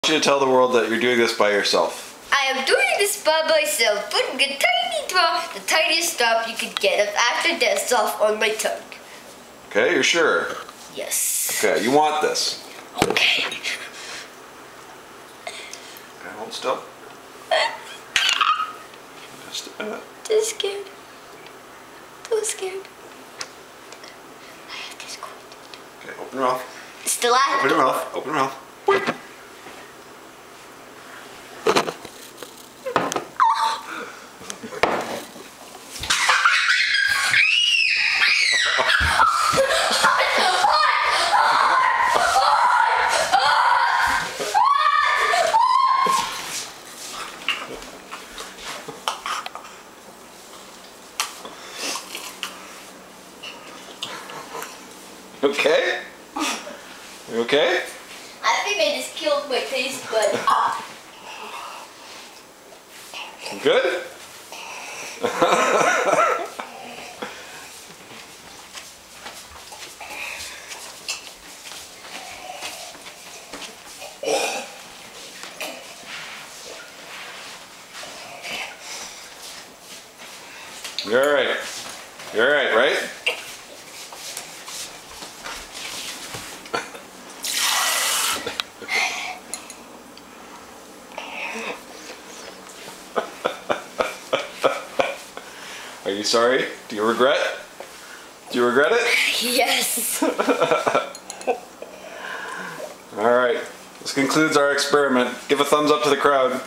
I want you to tell the world that you're doing this by yourself. I am doing this by myself, putting a tiny drop, the tiniest drop you could get of after death stuff on my tongue. Okay, you're sure? Yes. Okay, you want this. Okay. Okay, hold still. Just a minute. Too scared. Too scared. I have this cold. Okay, open your mouth. Still at Open your mouth. Open your mouth. Okay? You okay? I think I just killed my taste bud. Good? You're alright. You're alright, right? Are you sorry? Do you regret? Do you regret it? Yes. Alright. This concludes our experiment. Give a thumbs up to the crowd.